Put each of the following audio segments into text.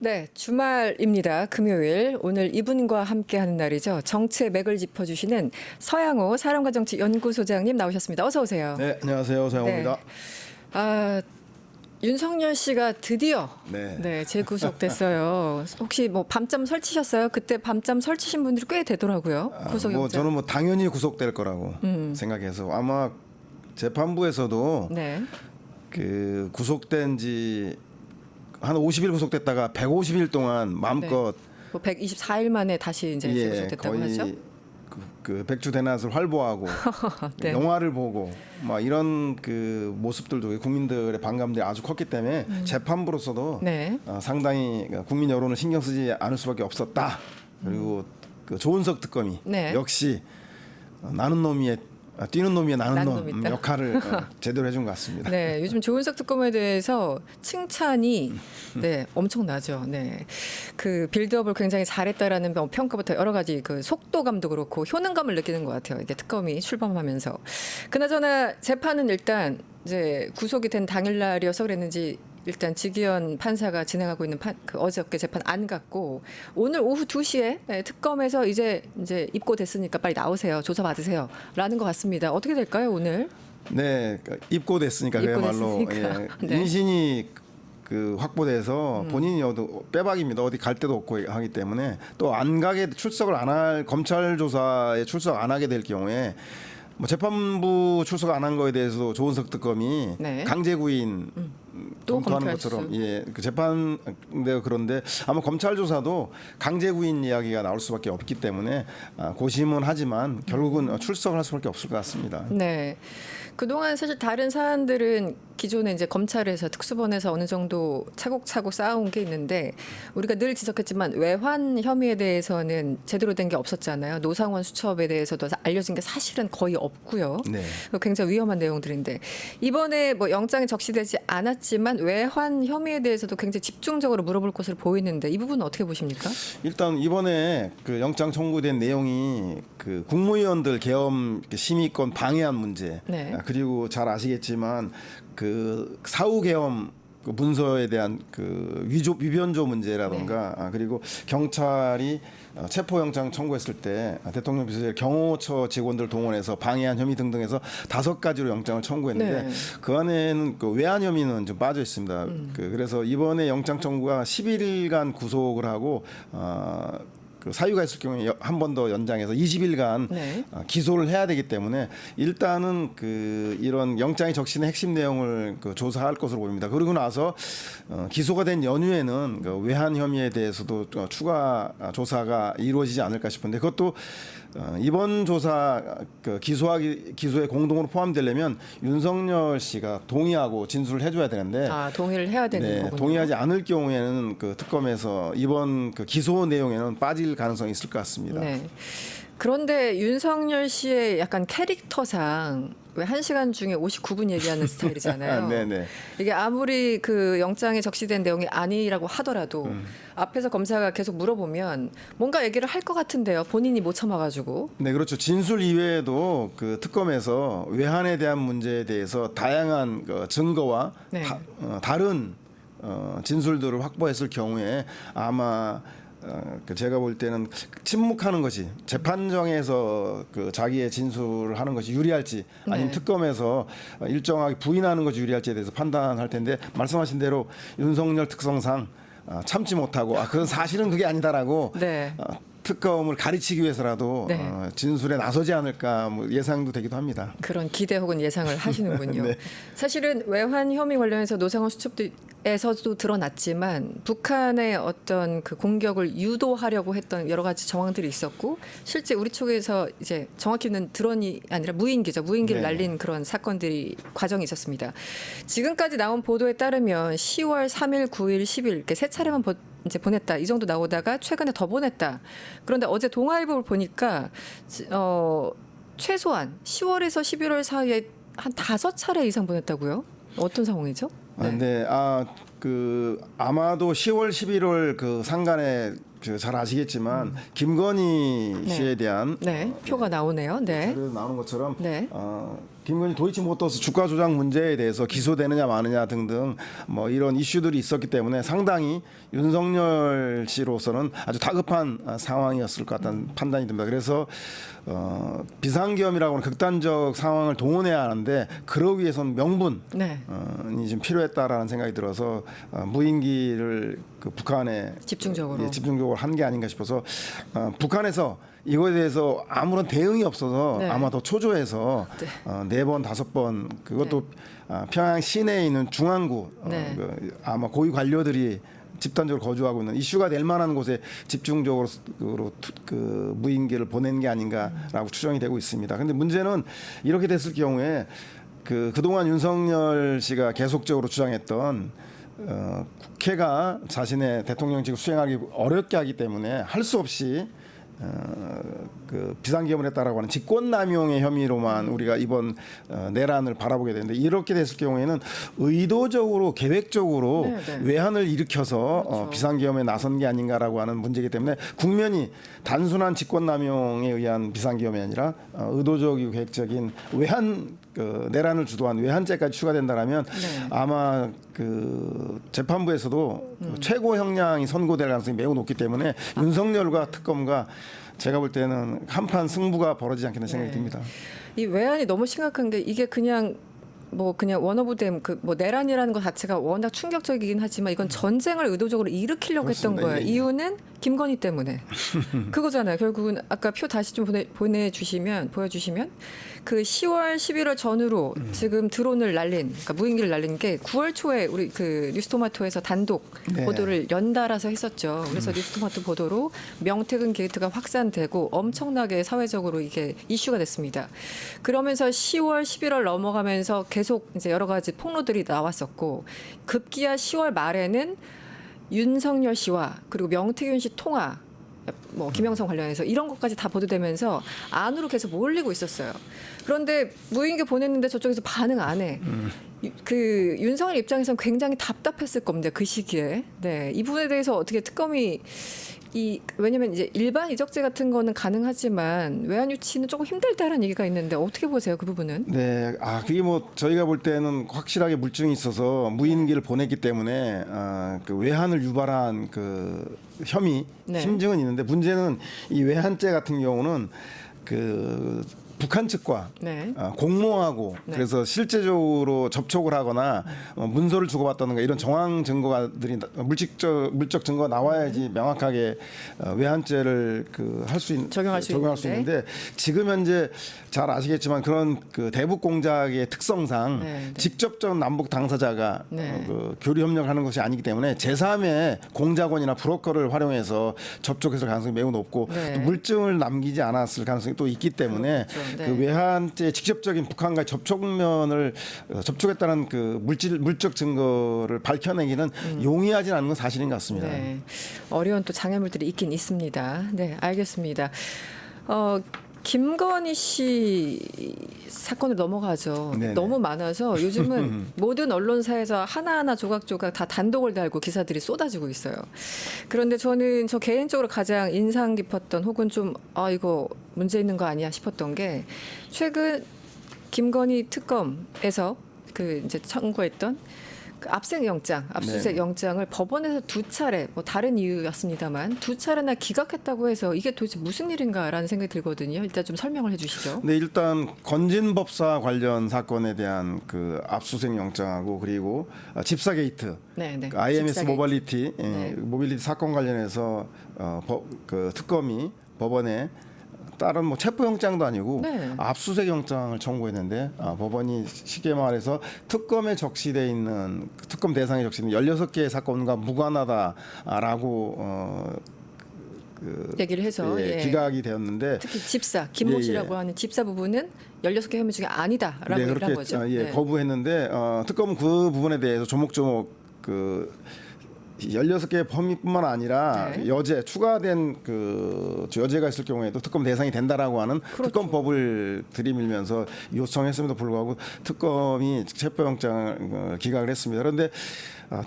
네, 주말입니다. 금요일. 오늘 이분과 함께하는 날이죠. 정치의 맥을 짚어주시는 서양호 사람과정치연구소장님 나오셨습니다. 어서 오세요. 네, 안녕하세요. 서영호입니다. 아, 윤석열 씨가 드디어 네. 재구속됐어요. 혹시 뭐 밤잠 설치셨어요? 그때 밤잠 설치신 분들이 꽤 되더라고요. 구속영장. 저는 당연히 구속될 거라고 생각해서 아마 재판부에서도 네. 그 구속된 지 한 50일 구속됐다가 150일 동안 마음껏 뭐 124일 만에 다시 이제 재구속됐다고 거의 하죠. 그 백주대낮을 활보하고 네. 영화를 보고 막 이런 그 모습들도 국민들의 반감들이 아주 컸기 때문에 재판부로서도 네. 상당히 국민 여론을 신경 쓰지 않을 수밖에 없었다. 그리고 그 조은석 특검이 네. 역시 나는 놈이의 뛰는 놈이의 나는 놈 놈이다. 역할을 제대로 해준 것 같습니다. 네, 요즘 조은석 특검에 대해서 칭찬이 엄청나죠. 네, 그 빌드업을 굉장히 잘했다라는 평가부터 여러 가지 그 속도감도 그렇고 효능감을 느끼는 것 같아요. 이게 특검이 출범하면서. 그나저나 재판은 일단 이제 구속이 된 당일날이어서 그랬는지. 일단 지기현 판사가 진행하고 있는 어저께 재판 안 갔고 오늘 오후 2시에 특검에서 이제 입고됐으니까 빨리 나오세요. 조사 받으세요.라는 것 같습니다. 어떻게 될까요 오늘? 네, 입고됐으니까 그야말로 네. 인신이 그 확보돼서 본인이 빼박입니다. 어디 갈 데도 없고 하기 때문에 또 안 가게 출석을 안 할 검찰 조사에 출석 안 하게 될 경우에 뭐 재판부 출석 안 한 거에 대해서 조은석 특검이 네. 강제 구인 또 검토하는 검토할 것처럼 그 재판인데 그런데 아마 검찰 조사도 강제 구인 이야기가 나올 수밖에 없기 때문에 고심은 하지만 결국은 출석을 할 수밖에 없을 것 같습니다. 네. 그동안 사실 다른 사안들은 기존에 이제 검찰에서 특수본에서 어느 정도 차곡차곡 쌓아온 게 있는데 우리가 늘 지적했지만 외환 혐의에 대해서는 제대로 된 게 없었잖아요. 노상원 수첩에 대해서도 알려진 게 사실은 거의 없고요. 네. 굉장히 위험한 내용들인데 이번에 뭐 영장이 적시되지 않았지만 외환 혐의에 대해서도 굉장히 집중적으로 물어볼 것으로 보이는데 이 부분은 어떻게 보십니까? 일단 이번에 그 영장 청구된 내용이 그 국무위원들 계엄 심의권 방해한 문제 네. 그리고 잘 아시겠지만 그 사후 계엄 그 문서에 대한 그 위변조 문제라든가 그리고 경찰이 체포영장 청구했을 때 대통령 비서실 경호처 직원들 동원해서 방해한 혐의 등등해서 5가지로 영장을 청구했는데 네. 그 안에는 그 외환 혐의는 좀 빠져 있습니다. 그래서 이번에 영장 청구가 11일간 구속을 하고 그 사유가 있을 경우에 한 번 더 연장해서 20일간 네. 기소를 해야 되기 때문에 일단은 그 이런 영장이 적시된 핵심 내용을 그 조사할 것으로 보입니다. 그리고 나서 기소가 된 연후에는 그 외환 혐의에 대해서도 추가 조사가 이루어지지 않을까 싶은데 그것도 이번 조사 그 기소에 공동으로 포함되려면 윤석열 씨가 동의하고 진술을 해줘야 되는데 동의를 해야 되는 거군요. 동의하지 않을 경우에는 그 특검에서 이번 그 기소 내용에는 빠질 가능성이 있을 것 같습니다. 네. 그런데 윤석열 씨의 약간 캐릭터상 왜 1시간 중에 59분 얘기하는 스타일이잖아요. 네네. 이게 아무리 그 영장에 적시된 내용이 아니라고 하더라도 앞에서 검사가 계속 물어보면 뭔가 얘기를 할 것 같은데요. 본인이 못 참아가지고. 네, 그렇죠. 진술 이외에도 그 특검에서 외환에 대한 문제에 대해서 다양한 그 증거와 네. 다른 진술들을 확보했을 경우에 아마 제가 볼 때는 침묵하는 것이 재판정에서 그 자기의 진술을 하는 것이 유리할지 아니면 네. 특검에서 일정하게 부인하는 것이 유리할지에 대해서 판단할 텐데 말씀하신 대로 윤석열 특성상 참지 못하고 그건 사실은 그게 아니다라고 네. 특검을 가르치기 위해서라도 네. 진술에 나서지 않을까 뭐 예상도 되기도 합니다. 그런 기대 혹은 예상을 하시는군요. 네. 사실은 외환 혐의 관련해서 노상원 수첩에서도 드러났지만 북한의 어떤 그 공격을 유도하려고 했던 여러 가지 정황들이 있었고 실제 우리 쪽에서 이제 정확히는 드론이 아니라 무인기죠. 무인기를 네. 날린 그런 사건들이 과정이 있었습니다. 지금까지 나온 보도에 따르면 10월 3일, 9일, 10일 이렇게 세 차례만 이제 보냈다. 이 정도 나오다가 최근에 더 보냈다. 그런데 어제 동아일보를 보니까 최소한 10월에서 11월 사이에 한 5차례 이상 보냈다고요? 어떤 상황이죠? 네. 그 아마도 10월, 11월 그 상간에 잘 아시겠지만 김건희 씨에 대한 네, 표가 나오네요. 네. 자료에서 나오는 것처럼 네. 김건희 도이치모터스 주가 조작 문제에 대해서 기소되느냐 마느냐 등등 뭐 이런 이슈들이 있었기 때문에 상당히 윤석열 씨로서는 아주 다급한 상황이었을 것 같다는 판단이 듭니다. 그래서 비상계엄이라고는 극단적 상황을 동원해야 하는데 그러기 위해서는 명분이 네. 좀 필요했다라는 생각이 들어서 무인기를 그 북한에 집중적으로 한 게 아닌가 싶어서 북한에서 이거에 대해서 아무런 대응이 없어서 네. 아마 더 초조해서 네. 4번 5번 그것도 평양 시내에 있는 중앙구 네. 아마 고위 관료들이 집단적으로 거주하고 있는 이슈가 될 만한 곳에 집중적으로 그 무인기를 보낸 게 아닌가라고 추정이 되고 있습니다. 그런데 문제는 이렇게 됐을 경우에 그동안 윤석열 씨가 계속적으로 주장했던 국회가 자신의 대통령직을 수행하기 어렵게 하기 때문에 할 수 없이 그 비상계엄을 했다라고 하는 직권남용의 혐의로만 우리가 이번 내란을 바라보게 되는데 이렇게 됐을 경우에는 의도적으로 계획적으로 네, 네. 외환을 일으켜서 그렇죠. 비상계엄에 나선 게 아닌가라고 하는 문제이기 때문에 국면이 단순한 직권남용에 의한 비상계엄이 아니라 의도적이고 계획적인 외환 내란을 주도한 외환죄까지 추가된다라면 네. 아마 그 재판부에서도 최고 형량이 선고될 가능성이 매우 높기 때문에 윤석열과 특검과 제가 볼 때는 한판 승부가 벌어지지 않겠나 생각이 네. 듭니다. 이 외환이 너무 심각한 게 이게 그냥 원오브댐 내란이라는 것 자체가 워낙 충격적이긴 하지만 이건 전쟁을 의도적으로 일으키려고 그렇습니다. 했던 거예요. 예, 예. 이유는 김건희 때문에. 그거잖아요. 결국은 아까 표 다시 좀 보여주시면 그 10월, 11월 전후로 지금 드론을 날린, 그러니까 무인기를 날린 게 9월 초에 우리 그 뉴스토마토에서 단독 네. 보도를 연달아서 했었죠. 그래서 뉴스토마토 보도로 명태균 게이트가 확산되고 엄청나게 사회적으로 이게 이슈가 됐습니다. 그러면서 10월, 11월 넘어가면서 계속 이제 여러 가지 폭로들이 나왔었고 급기야 10월 말에는 윤석열 씨와 그리고 명태균 씨 통화 김영선 관련해서 이런 것까지 다 보도되면서 안으로 계속 몰리고 있었어요. 그런데 무인기 보냈는데 저쪽에서 반응 안 해. 그 윤석열 입장에서는 굉장히 답답했을 겁니다. 그 시기에. 네, 이 부분에 대해서 어떻게 특검이 왜냐면 이제 일반 이적죄 같은 거는 가능하지만 외환 유치는 조금 힘들다라는 얘기가 있는데 어떻게 보세요, 그 부분은? 네, 그게 뭐 저희가 볼 때는 확실하게 물증이 있어서 무인기를 보냈기 때문에 그 외환을 유발한 그 혐의, 네. 심증은 있는데 문제는 이 외환죄 같은 경우는 그 북한 측과 네. 공모하고 네. 그래서 실제적으로 접촉을 하거나 문서를 주고받다든가 이런 정황 증거들이 물적 증거가 나와야지 명확하게 외환죄를 적용할 수 있는데 지금 현재 잘 아시겠지만 그런 그 대북 공작의 특성상 네. 직접적 남북 당사자가 네. 교류 협력을 하는 것이 아니기 때문에 제3의 공작원이나 브로커를 활용해서 접촉했을 가능성이 매우 높고 네. 또 물증을 남기지 않았을 가능성이 또 있기 때문에 그렇죠. 네. 그 외환죄 직접적인 북한과의 접촉했다는 그 물적 증거를 밝혀내기는 용이하진 않은 건 사실인 것 같습니다. 네. 어려운 또 장애물들이 있긴 있습니다. 네, 알겠습니다. 김건희 씨 사건을 넘어가죠. 네네. 너무 많아서 요즘은 모든 언론사에서 하나하나 조각조각 다 단독을 달고 기사들이 쏟아지고 있어요. 그런데 저 개인적으로 가장 인상 깊었던 혹은 좀 이거 문제 있는 거 아니야 싶었던 게 최근 김건희 특검에서 그 이제 청구했던 그 압수수색 영장을 법원에서 2차례 다른 이유였습니다만 2차례나 기각했다고 해서 이게 도대체 무슨 일인가라는 생각이 들거든요. 일단 좀 설명을 해주시죠. 네, 일단 건진법사 관련 사건에 대한 그 압수수색 영장하고 그리고 집사 게이트, 네, 네. 그 IMS 집사 모빌리티, 네. 모빌리티 사건 관련해서 그 특검이 법원에 다른 체포영장도 아니고 네. 압수수색 영장을 청구했는데 법원이 쉽게 말해서 특검에 적시돼 있는 특검 대상에 적시된 16개의 사건과 무관하다라고 얘기를 해서 기각이 되었는데 특히 집사 김모 씨라고 하는 집사 부분은 16개 혐의 중에 아니다라고 얘기를 한 거죠. 거부했는데 특검은 그 부분에 대해서 조목조목 16개의 혐의뿐만 아니라 네. 추가된 여죄가 있을 경우에도 특검 대상이 된다라고 하는 그렇죠. 특검법을 들이밀면서 요청했음에도 불구하고 특검이 체포영장을 기각을 했습니다. 그런데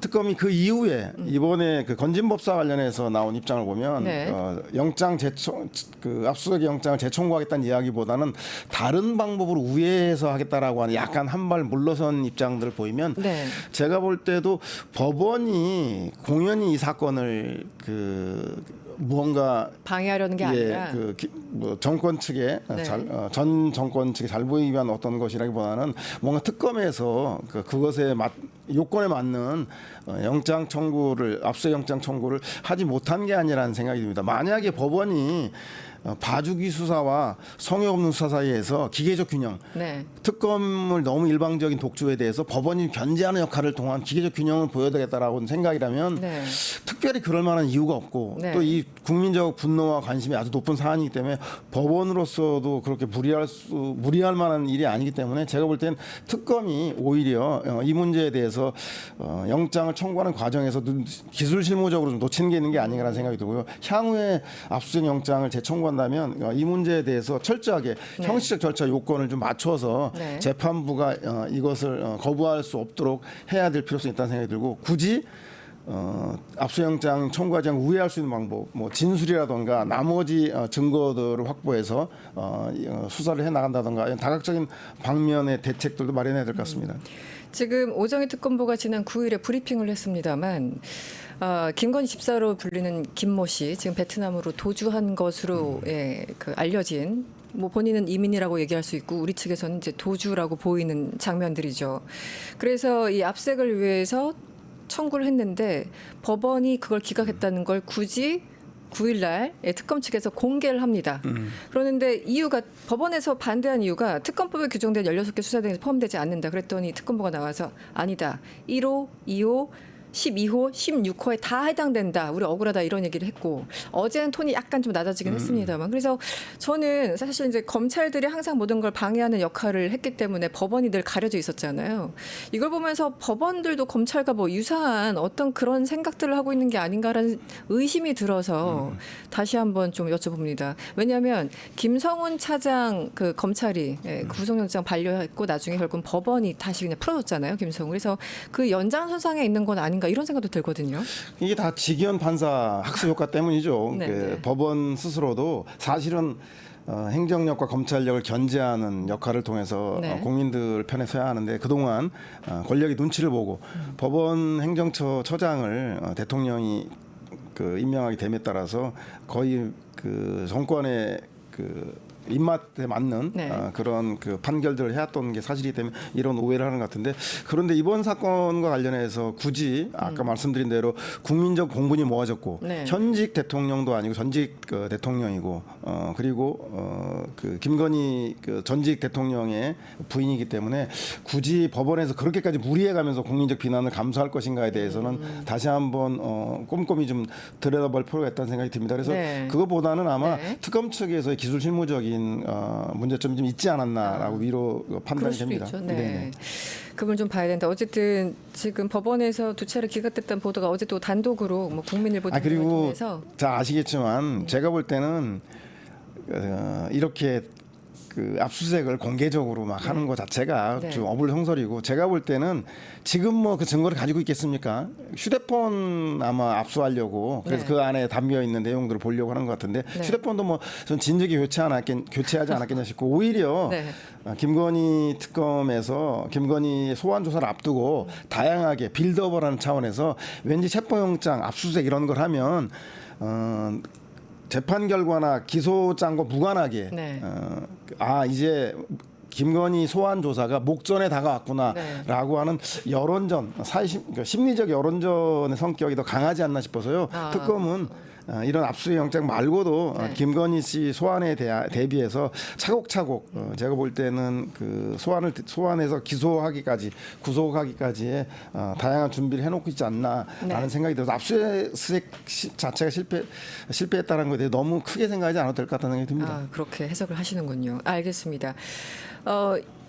특검이 그 이후에 이번에 그 건진법사 관련해서 나온 입장을 보면 네. 영장 재청 그 압수수색 영장을 재청구하겠다는 이야기보다는 다른 방법으로 우회해서 하겠다라고 하는 약간 한 발 물러선 입장들을 보이면 네. 제가 볼 때도 법원이 공연히 이 사건을 그 무언가 방해하려는 게 아니라 뭐 정권 측에 네. 전 정권 측에 잘 보이기 위한 어떤 것이라기보다는 뭔가 특검에서 그것에 요건에 맞는 영장 청구를 압수수색 영장 청구를 하지 못한 게 아니라는 생각이 듭니다. 만약에 법원이 봐주기 수사와 성역 없는 수사 사이에서 기계적 균형, 네. 특검을 너무 일방적인 독주에 대해서 법원이 견제하는 역할을 통한 기계적 균형을 보여야 되겠다라고 생각이라면 네. 특별히 그럴 만한 이유가 없고 네. 또 이 국민적 분노와 관심이 아주 높은 사안이기 때문에 법원으로서도 그렇게 무리할 만한 일이 아니기 때문에 제가 볼 땐 특검이 오히려 이 문제에 대해서 영장을 청구하는 과정에서 기술 실무적으로 좀 놓치는 게 있는 게 아닌가라는 생각이 들고요. 향후에 압수수색 영장을 재청구한다면 이 문제에 대해서 철저하게 네. 형식적 절차 요건을 좀 맞춰서 네. 재판부가 이것을 거부할 수 없도록 해야 될 필요성이 있다는 생각이 들고 굳이 압수영장 청구하지 않고 우회할 수 있는 방법, 뭐 진술이라던가 나머지 증거들을 확보해서 수사를 해 나간다던가 다각적인 방면의 대책들도 마련해야 될 것 같습니다. 지금 오정희 특검보가 지난 9일에 브리핑을 했습니다만 김건희 집사로 불리는 김모 씨 지금 베트남으로 도주한 것으로 알려진 뭐 본인은 이민이라고 얘기할 수 있고 우리 측에서는 이제 도주라고 보이는 장면들이죠. 그래서 이 압색을 위해서 청구를 했는데 법원이 그걸 기각했다는 걸 굳이 9일날 특검 측에서 공개를 합니다. 그러는데 이유가 법원에서 반대한 이유가 특검법에 규정된 16개 수사 등에서 포함되지 않는다. 그랬더니 특검부가 나와서 아니다. 1호, 2호, 12호, 16호에 다 해당된다. 우리 억울하다 이런 얘기를 했고 어제는 톤이 약간 좀 낮아지긴 했습니다만 그래서 저는 사실 이제 검찰들이 항상 모든 걸 방해하는 역할을 했기 때문에 법원이 늘 가려져 있었잖아요. 이걸 보면서 법원들도 검찰과 뭐 유사한 어떤 그런 생각들을 하고 있는 게 아닌가라는 의심이 들어서 다시 한번 좀 여쭤봅니다. 왜냐하면 김성훈 차장 그 검찰이 구속영장 반려했고 나중에 결국 법원이 다시 그냥 풀어줬잖아요. 김성훈. 그래서 그 연장선상에 있는 건 아닌가 이런 생각도 들거든요. 이게 다 직연 판사 학습 효과 때문이죠. 네, 그 네. 법원 스스로도 사실은 행정력과 검찰력을 견제하는 역할을 통해서 네. 국민들 편에 서야 하는데 그동안 권력의 눈치를 보고 법원 행정처 처장을 대통령이 그 임명하게 됨에 따라서 거의 그 정권의 그 입맛에 맞는 네. 그런 그 판결들을 해왔던 게 사실이기 때문에 이런 오해를 하는 것 같은데 그런데 이번 사건과 관련해서 굳이 아까 말씀드린 대로 국민적 공분이 모아졌고 네. 현직 대통령도 아니고 전직 대통령이고 그리고 그 김건희 그 전직 대통령의 부인이기 때문에 굳이 법원에서 그렇게까지 무리해가면서 국민적 비난을 감수할 것인가에 대해서는 다시 한번 꼼꼼히 좀 들여다볼 필요가 있다는 생각이 듭니다. 그래서 네. 그것보다는 아마 네. 특검 측에서의 기술 실무적인 문제점이 좀 있지 않았나라고 위로 그럴 판단이 수도 됩니다. 있죠. 네. 네네. 그 부분 좀 봐야 된다. 어쨌든 지금 법원에서 두 차례 기각됐다는 보도가 어제 또 단독으로 뭐 국민일보 등을 그리고 통해서 자 아시겠지만 제가 볼 때는 이렇게 그 압수수색을 공개적으로 막 하는 것 자체가 네. 좀 어불성설이고 제가 볼 때는 지금 뭐 그 증거를 가지고 있겠습니까? 휴대폰 아마 압수하려고 그래서 네. 그 안에 담겨 있는 내용들을 보려고 하는 것 같은데 네. 휴대폰도 뭐 좀 진즉에 교체하지 않았겠냐 싶고 오히려 네. 김건희 특검에서 김건희 소환 조사를 앞두고 다양하게 빌드업을 하는 차원에서 왠지 체포영장 압수수색 이런 걸 하면 재판 결과나 기소장과 무관하게 네. 이제 김건희 소환 조사가 목전에 다가왔구나라고 하는 여론전, 그러니까 심리적 여론전의 성격이 더 강하지 않나 싶어서요. 특검은 이런 압수수색 영장 말고도 네. 김건희 씨 소환에 대비해서 차곡차곡 제가 볼 때는 그 소환해서 기소하기까지 구속하기까지의 다양한 준비를 해놓고 있지 않나라는 네. 생각이 들어서 압수수색 자체가 실패했다는 것에 대해 너무 크게 생각하지 않아도 될 것 같다는 생각이 듭니다. 그렇게 해석을 하시는군요. 알겠습니다.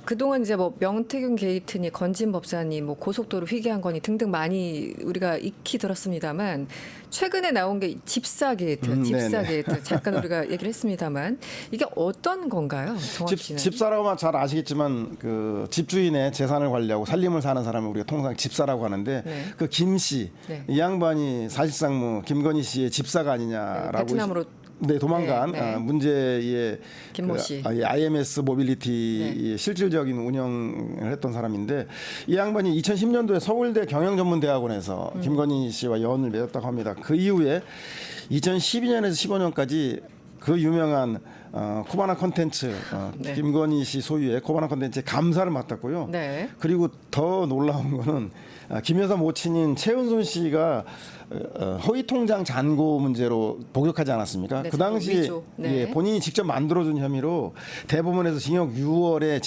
그동안 이제 뭐 명태균 게이트니 건진 법사니 뭐 고속도로 휘게한 거니 등등 많이 우리가 익히 들었습니다만 최근에 나온 게 집사 게이트, 집사 네네. 게이트 잠깐 우리가 얘기를 했습니다만 이게 어떤 건가요? 정확히는. 집사라고만 잘 아시겠지만 그 집주인의 재산을 관리하고 살림을 사는 사람을 우리가 통상 집사라고 하는데 네. 그 김 씨, 네. 이 양반이 사실상 뭐 김건희 씨의 집사가 아니냐라고 베트남으로 네, 도망간 네, 네. 문제의 김모 씨. IMS 모빌리티의 네. 실질적인 운영을 했던 사람인데 이 양반이 2010년도에 서울대 경영전문대학원에서 김건희 씨와 연을 맺었다고 합니다. 그 이후에 2012년에서 15년까지 그 유명한 코바나 콘텐츠 네. 김건희 씨 소유의 코바나 콘텐츠의 감사를 맡았고요. 네. 그리고 더 놀라운 거는 김 여사 모친인 최은순 씨가 허위 통장 잔고 문제로 복역하지 않았습니까? 네, 그 당시 위조. 네. 예, 본인이 직접 만들어준 혐의로 대법원에서 징역 6월에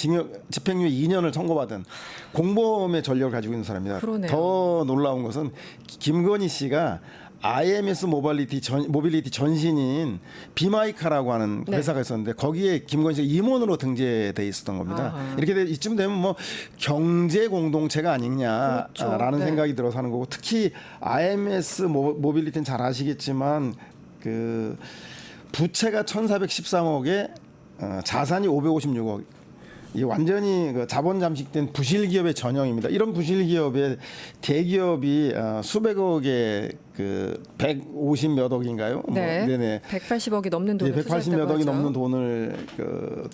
집행유예 2년을 선고받은 공범의 전력을 가지고 있는 사람입니다. 그러네요. 더 놀라운 것은 김건희 씨가 IMS 모빌리티 전신인 비마이카라고 하는 네. 회사가 있었는데 거기에 김건희 씨가 임원으로 등재돼 있었던 겁니다. 아하. 이렇게 이쯤 되면 뭐 경제 공동체가 아니냐라는 그렇죠. 네. 생각이 들어서 하는 거고 특히 IMS 모빌리티는 잘 아시겠지만 그 부채가 1,413억에 자산이 556억. 이 완전히 그 자본 잠식된 부실 기업의 전형입니다. 이런 부실 기업에 대기업이 수백억의 그 150 몇 억인가요? 네. 네네. 180억이 넘는 돈을 180 몇 투자했다고 억이 하죠. 넘는 돈을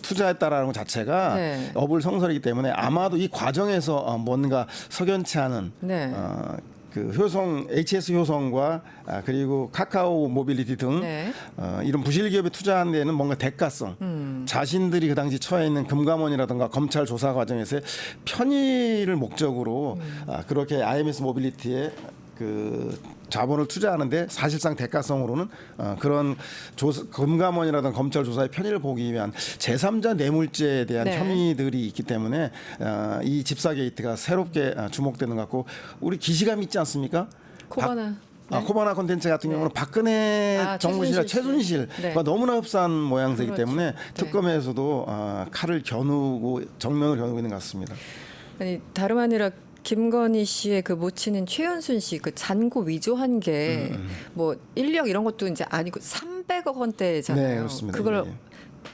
투자했다라는 것 자체가 네. 어불성설이기 때문에 아마도 이 과정에서 뭔가 석연치 않은 네. 그 효성 HS 효성과 그리고 카카오 모빌리티 등 네. 이런 부실 기업에 투자한 데는 뭔가 대가성 자신들이 그 당시 처해 있는 금감원이라든가 검찰 조사 과정에서의 편의를 목적으로 그렇게 IMS 모빌리티에 그 자본을 투자하는데 사실상 대가성으로는 그런 금감원이라든가 검찰 조사의 편의를 보기 위한 제3자 뇌물죄에 대한 네. 혐의들이 있기 때문에 이 집사 게이트가 새롭게 주목되는 것 같고 우리 기시감 있지 않습니까? 코바나. 네. 코바나 콘텐츠 같은 경우는 박근혜 정부시절 최순실 씨. 최순실과 너무나 흡사한 모양새이기 그렇죠. 때문에 네. 특검에서도 칼을 겨누고 정면을 겨누고 있는 것 같습니다. 아니 다름 아니라 김건희 씨의 그 모친인 최은순 씨 그 잔고 위조한 게 뭐 1억 이런 것도 이제 아니고 300억 원대잖아요. 네, 그렇습니다. 그걸 예, 예.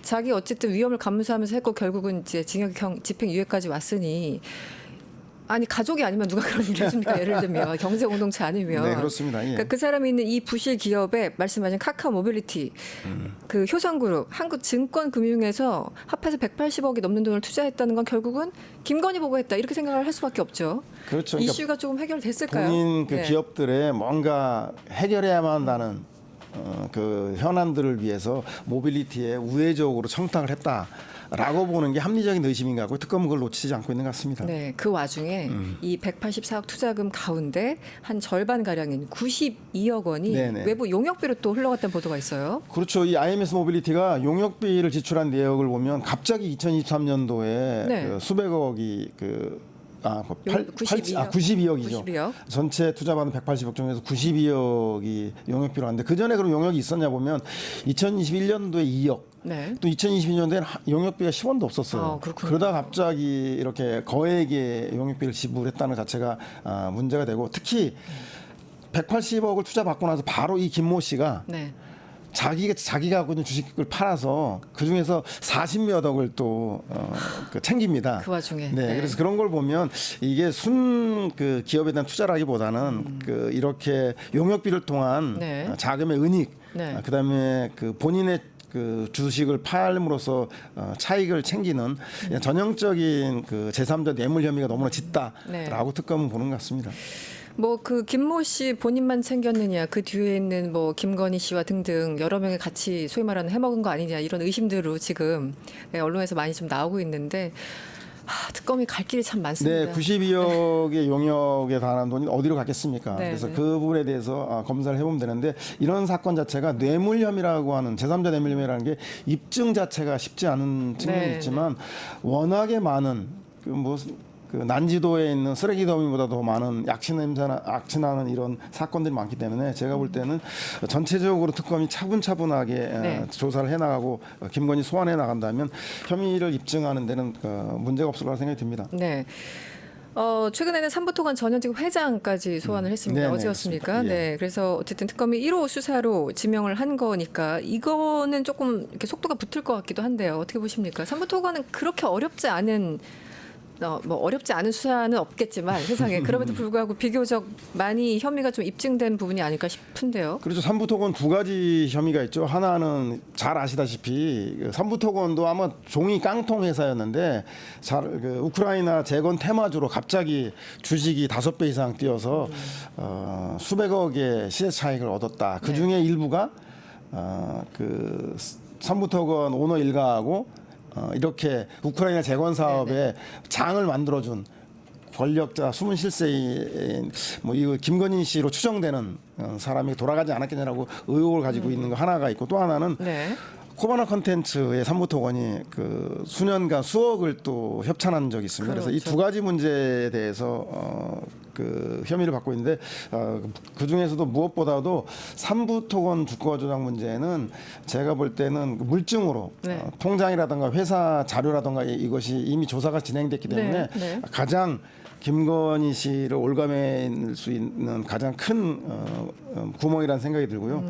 자기 어쨌든 위험을 감수하면서 했고 결국은 이제 징역형 집행유예까지 왔으니 아니 가족이 아니면 누가 그런 일을 해줍니까? 예를 들면 경제 공동체 아니면. 네, 그렇습니다. 예. 그러니까 그 사람이 있는 이 부실 기업에 말씀하신 카카오 모빌리티, 그 효성그룹, 한국증권금융에서 합해서 180억이 넘는 돈을 투자했다는 건 결국은 김건희 보고 했다 이렇게 생각을 할 수밖에 없죠. 그렇죠. 그러니까 이슈가 조금 해결됐을까요? 본인 그 네. 기업들의 뭔가 해결해야만 한다는 그 현안들을 위해서 모빌리티에 우회적으로 청탁을 했다라고 보는 게 합리적인 의심인 것 같고 특검은 그걸 놓치지 않고 있는 것 같습니다. 네, 그 와중에 이 184억 투자금 가운데 한 절반 가량인 92억 원이 네네. 외부 용역비로 또 흘러갔다는 보도가 있어요. 그렇죠. 이 IMS 모빌리티가 용역비를 지출한 내역을 보면 갑자기 2023년도에 네. 그 수백억이 92억. 92억이죠. 92억. 전체 투자받은 180억 중에서 92억이 용역비로 왔는데 그 전에 그럼 용역이 있었냐 보면 2021년도에 2억, 네. 또 2022년도에는 용역비가 10원도 없었어요. 아, 그렇군요. 그러다 갑자기 이렇게 거액의 용역비를 지불했다는 것 자체가 문제가 되고 특히 180억을 투자받고 나서 바로 이 김모 씨가 네. 자기가 갖고 있는 주식을 팔아서 그 중에서 40몇 억을 또 챙깁니다. 그 와중에. 네, 네. 그래서 그런 걸 보면 이게 그 기업에 대한 투자라기보다는 그 이렇게 용역비를 통한 네. 자금의 은닉, 네. 그다음에 그 본인의 그 주식을 팔므로써 차익을 챙기는 전형적인 그 제3자 뇌물 혐의가 너무나 짙다라고 네. 특검은 보는 것 같습니다. 뭐 그 김모 씨 본인만 챙겼느냐 그 뒤에 있는 뭐 김건희 씨와 등등 여러 명이 같이 소위 말하는 해먹은 거 아니냐 이런 의심들로 지금 언론에서 많이 좀 나오고 있는데 특검이 갈 길이 참 많습니다. 네, 92억의 용역에 달하는 돈이 어디로 갔겠습니까? 네, 그래서 네. 그 부분에 대해서 검사를 해보면 되는데 이런 사건 자체가 뇌물 혐의라고 하는 제3자 뇌물 혐의라는 게 입증 자체가 쉽지 않은 측면이 네, 있지만 워낙에 많은 그 난지도에 있는 쓰레기 더미보다 더 많은 약친하는 이런 사건들이 많기 때문에 제가 볼 때는 전체적으로 특검이 차분차분하게 네. 조사를 해나가고 김건희 소환해 나간다면 혐의를 입증하는 데는 문제가 없을 거라 생각이 듭니다. 네. 최근에는 삼부토건 전현직 회장까지 소환을 했습니다. 네네, 어제였습니까? 그렇습니다. 예. 네. 그래서 어쨌든 특검이 1호 수사로 지명을 한 거니까 이거는 조금 이렇게 속도가 붙을 것 같기도 한데요. 어떻게 보십니까? 삼부토건은 그렇게 어렵지 않은 뭐 어렵지 않은 수사는 없겠지만 세상에 그럼에도 불구하고 비교적 많이 혐의가 좀 입증된 부분이 아닐까 싶은데요. 그렇죠. 삼부토건 두 가지 혐의가 있죠. 하나는 잘 아시다시피 삼부토건도 아마 종이 깡통 회사였는데 우크라이나 재건 테마주로 갑자기 주식이 5배 이상 뛰어서 수백억의 시세 차익을 얻었다. 그 중에 일부가 그 삼부토건 오너 일가하고 이렇게 우크라이나 재건 사업에 장을 만들어준 권력자 숨은 실세인 뭐 이거 김건희 씨로 추정되는 사람이 돌아가지 않았겠냐라고 의혹을 가지고 있는 거 하나가 있고 또 하나는 네. 코바나 컨텐츠의 삼부토건이 그 수년간 수억을 또 협찬한 적이 있습니다. 그래서 이 그렇죠. 두 가지 문제에 대해서 그 혐의를 받고 있는데 그 중에서도 무엇보다도 삼부토건 주가 조작 문제는 제가 볼 때는 물증으로 네. 통장이라든가 회사 자료라든가 이것이 이미 조사가 진행됐기 때문에 네, 네. 가장 김건희 씨를 올가맬 수 있는 가장 큰 구멍이라는 생각이 들고요.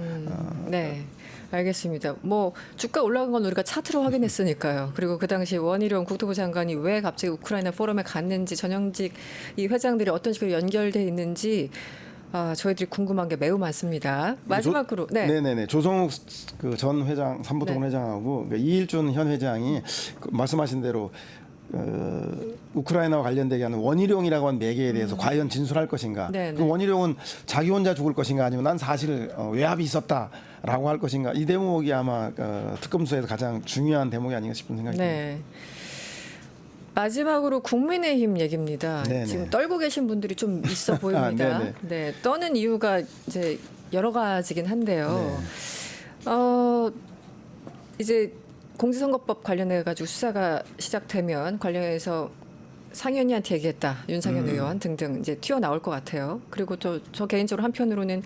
네. 알겠습니다. 뭐 주가 올라간 건 우리가 차트로 확인했으니까요. 그리고 그 당시 원희룡 국토부 장관이 왜 갑자기 우크라이나 포럼에 갔는지 전형직 이 회장들이 어떤 식으로 연결돼 있는지 저희들이 궁금한 게 매우 많습니다. 마지막으로 네네네 조성욱 그 전 회장 삼부토건 네. 회장하고 이일준 현 회장이 말씀하신 대로 우크라이나와 관련되게 하는 원희룡이라고 하는 매개에 대해서 과연 진술할 것인가? 네네. 그 원희룡은 자기 혼자 죽을 것인가 아니면 난 사실 외압이 있었다라고 할 것인가? 이 대목이 아마 특검 수사에서 가장 중요한 대목이 아닌가 싶은 생각이 듭니다. 네. 마지막으로 국민의힘 얘기입니다. 네네. 지금 떨고 계신 분들이 좀 있어 보입니다. 네네. 네, 떠는 이유가 이제 여러 가지긴 한데요. 네. 이제 공직선거법 관련해 가지고 수사가 시작되면 관련해서 상현이한테 얘기했다. 윤상현 의원 등등 이제 튀어나올 것 같아요. 그리고 또 저 개인적으로 한편으로는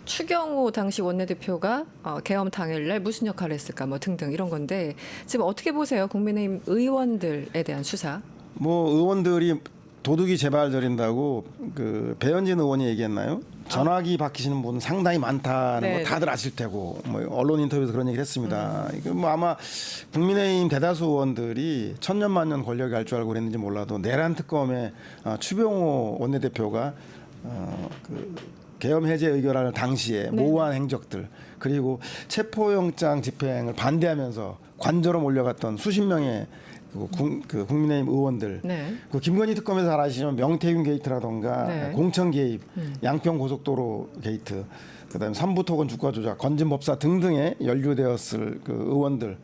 추경호 당시 원내대표가 계엄 당일날 무슨 역할을 했을까 뭐 등등 이런 건데 지금 어떻게 보세요? 국민의힘 의원들에 대한 수사. 뭐 의원들이 도둑이 제발 저린다고 그 배현진 의원이 얘기했나요? 전화기 바뀌시는 분 상당히 많다는 네, 거 다들 아실 테고 뭐 언론 인터뷰에서 그런 얘기를 했습니다. 이거 뭐 아마 국민의힘 대다수 의원들이 천년만년 권력이 할 줄 알고 그랬는지 몰라도 내란 특검에 추병호 원내대표가 그 계엄 해제 의결할 당시에 모호한 행적들 그리고 체포영장 집행을 반대하면서 관저로 몰려갔던 수십 명의 그 국민의힘 의원들, 네. 그 김건희 특검에서 잘 아시지만 명태균 게이트라던가 네. 공천 개입, 양평 고속도로 게이트, 그다음에 삼부토건 주가 조작, 건진법사 등등에 연루되었을 그 의원들.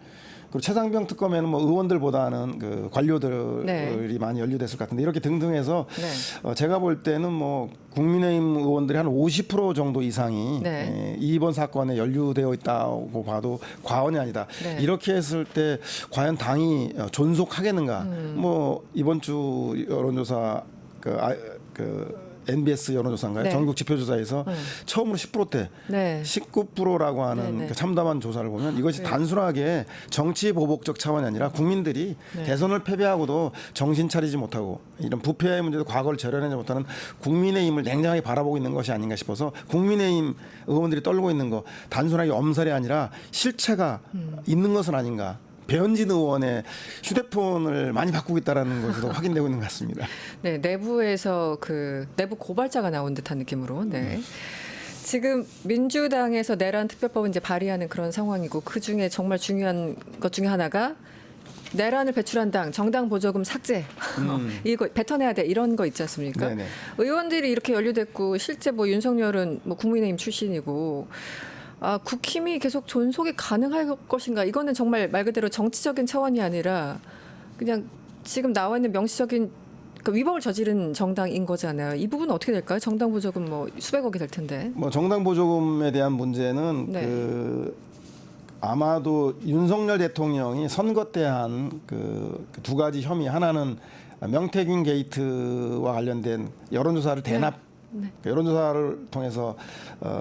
그리고 최상병 특검에는 뭐 의원들보다는 그 관료들이 네. 많이 연루됐을 것 같은데 이렇게 등등해서 네. 제가 볼 때는 뭐 국민의힘 의원들이 한 50% 정도 이상이 네. 이번 사건에 연루되어 있다고 봐도 과언이 아니다. 네. 이렇게 했을 때 과연 당이 존속하겠는가? 뭐 이번 주 여론조사 그 NBS 여론조사인가요? 네. 전국 지표조사에서 처음으로 10%대, 네. 19%라고 하는 네. 그 참담한 조사를 보면 이것이 네. 단순하게 정치 보복적 차원이 아니라 국민들이 네. 대선을 패배하고도 정신 차리지 못하고 이런 부패의 문제도 과거를 절연하지 못하는 국민의힘을 냉정하게 바라보고 있는 것이 아닌가 싶어서 국민의힘 의원들이 떨고 있는 거 단순하게 엄살이 아니라 실체가 있는 것은 아닌가. 배현진 의원의 휴대폰을 많이 바꾸고 있다는 것으로 확인되고 있는 것 같습니다. 네, 내부에서 그 내부 고발자가 나온 듯한 느낌으로. 네. 지금 민주당에서 내란 특별법을 이제 발의하는 그런 상황이고 그 중에 정말 중요한 것 중에 하나가 내란을 배출한 당 정당 보조금 삭제 이거 뱉어내야 돼 이런 거 있지 않습니까? 네네. 의원들이 이렇게 연루됐고 실제 뭐 윤석열은 뭐 국민의힘 출신이고. 국힘이 계속 존속이 가능할 것인가? 이거는 정말 말 그대로 정치적인 차원이 아니라 그냥 지금 나와 있는 명시적인 그 위법을 저지른 정당인 거잖아요. 이 부분은 어떻게 될까요? 정당 보조금 뭐 수백억이 될 텐데. 뭐 정당 보조금에 대한 문제는 네. 그 아마도 윤석열 대통령이 선거 때 한 그 두 가지 혐의 하나는 명태균 게이트와 관련된 여론조사를 대납 그 여론조사를 통해서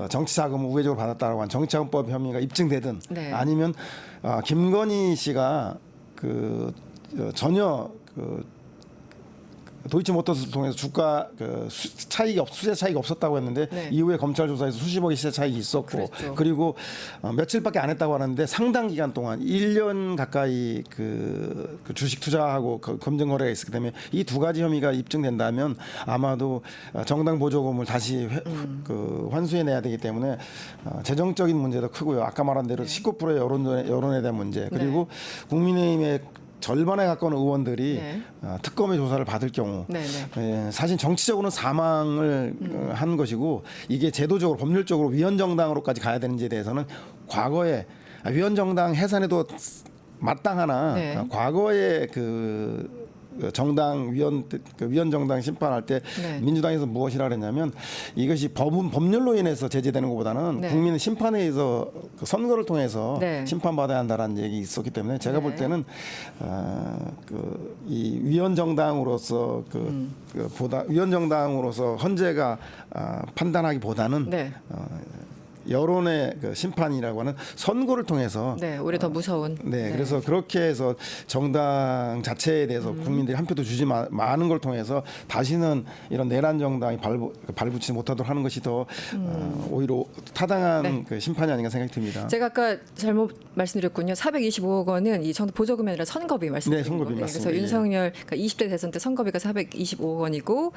정치 자금을 우회적으로 받았다라고 한 정치자금법 혐의가 입증되든 네. 아니면 김건희 씨가 전혀 도이치모터스를 통해서 주가 수세 차익이 없었다고 했는데 네. 이후에 검찰 조사에서 수십억의 시세 차익이 있었고 그랬죠. 그리고 며칠밖에 안 했다고 하는데 상당 기간 동안 1년 가까이 그 주식 투자하고 검증 거래가 있었기 때문에 이 두 가지 혐의가 입증된다면 아마도 정당 보조금을 다시 환수해내야 되기 때문에 재정적인 문제도 크고요. 아까 말한 대로 19%의 여론에 대한 문제 그리고 국민의힘의 절반에 가까운 의원들이 네. 특검의 조사를 받을 경우 사실 정치적으로는 사망을 한 것이고 이게 제도적으로 법률적으로 위헌정당으로까지 가야 되는지에 대해서는 과거에 위헌정당 해산에도 마땅하나 네. 과거에 정당 위헌 정당 심판할 때 네. 민주당에서 무엇이라 그랬냐면 이것이 법률로 인해서 제재되는 것보다는 네. 국민의 심판에 의해서 선거를 통해서 네. 심판받아야 한다라는 얘기 있었기 때문에 제가 볼 네. 때는 이 위헌 정당으로서 위헌 정당으로서 헌재가 판단하기보다는 네. 여론의 심판이라고 하는 선거를 통해서 네, 오히려 더 무서운. 네, 그래서 그렇게 해서 정당 자체에 대해서 국민들이 한 표도 주지 마는 걸 통해서 다시는 이런 내란 정당이 발붙이지 못하도록 하는 것이 더 오히려 타당한 네. 심판이 아닌가 생각이 듭니다. 제가 아까 잘못 말씀드렸군요. 425억 원은 이 정도 보조금이 아니라 선거비 말씀드린 네, 선거비 거예요. 맞습니다. 그래서 윤석열 그러니까 20대 대선 때 선거비가 425억 원이고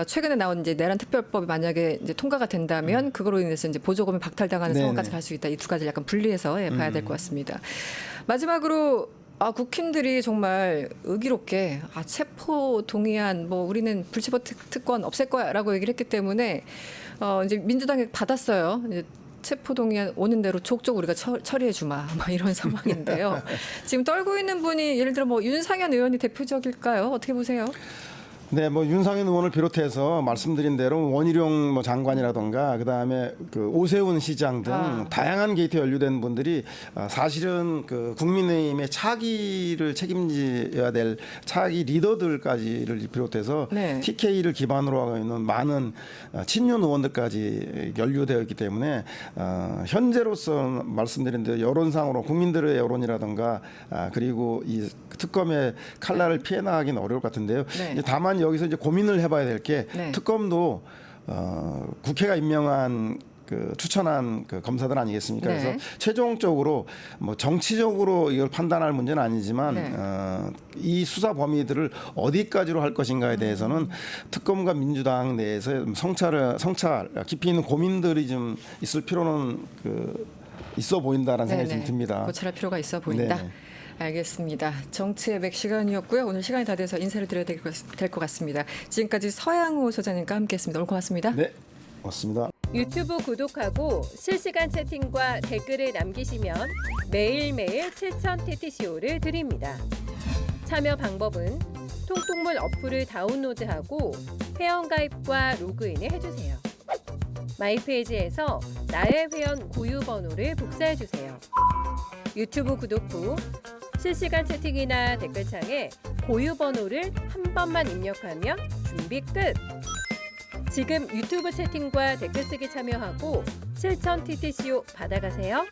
최근에 나온 이제 내란 특별법이 만약에 이제 통과가 된다면 그거로 인해서 이제 보조금이 박탈당하는 네네. 상황까지 갈 수 있다. 이 두 가지를 약간 분리해서 봐야 될 것 같습니다. 마지막으로 국힘들이 정말 의기롭게 체포 동의안 우리는 불체포 특권 없앨 거야라고 얘기를 했기 때문에 이제 민주당이 받았어요. 이제 체포 동의안 오는 대로 족족 우리가 처리해 주마 이런 상황인데요. 지금 떨고 있는 분이 예를 들어 윤상현 의원이 대표적일까요? 어떻게 보세요? 네, 윤상현 의원을 비롯해서 말씀드린 대로 원희룡 장관이라던가 그다음에 오세훈 시장 등 다양한 게이트에 연루된 분들이 사실은 국민의힘의 차기를 책임져야 될 차기 리더들까지를 비롯해서 네. TK를 기반으로 하고 있는 많은 친윤 의원들까지 연루되어 있기 때문에 현재로서 말씀드린 대로 여론상으로 국민들의 여론이라던가 그리고 이 특검의 칼날을 피해 나가기는 어려울 것 같은데요. 네. 다만 여기서 이제 고민을 해봐야 될 게 네. 특검도 국회가 임명한 추천한 검사들 아니겠습니까? 네. 그래서 최종적으로 정치적으로 이걸 판단할 문제는 아니지만 네. 이 수사 범위들을 어디까지로 할 것인가에 대해서는 특검과 민주당 내에서 성찰 깊이 있는 고민들이 좀 있을 필요는 있어 보인다라는 생각이 좀 듭니다. 고찰할 필요가 있어 보인다. 네네. 알겠습니다. 정치의 맥 시간이었고요. 오늘 시간이 다 돼서 인사를 드려야 될 것 같습니다. 지금까지 서양호 소장님과 함께했습니다. 오늘 고맙습니다. 네, 고맙습니다. 유튜브 구독하고 실시간 채팅과 댓글을 남기시면 매일매일 7,000TTCO를 드립니다. 참여 방법은 통통물 어플을 다운로드하고 회원가입과 로그인을 해주세요. 마이페이지에서 나의 회원 고유 번호를 복사해주세요. 유튜브 구독 후 실시간 채팅이나 댓글창에 고유 번호를 한 번만 입력하면 준비 끝! 지금 유튜브 채팅과 댓글 쓰기 참여하고 7,000TTCO 받아가세요.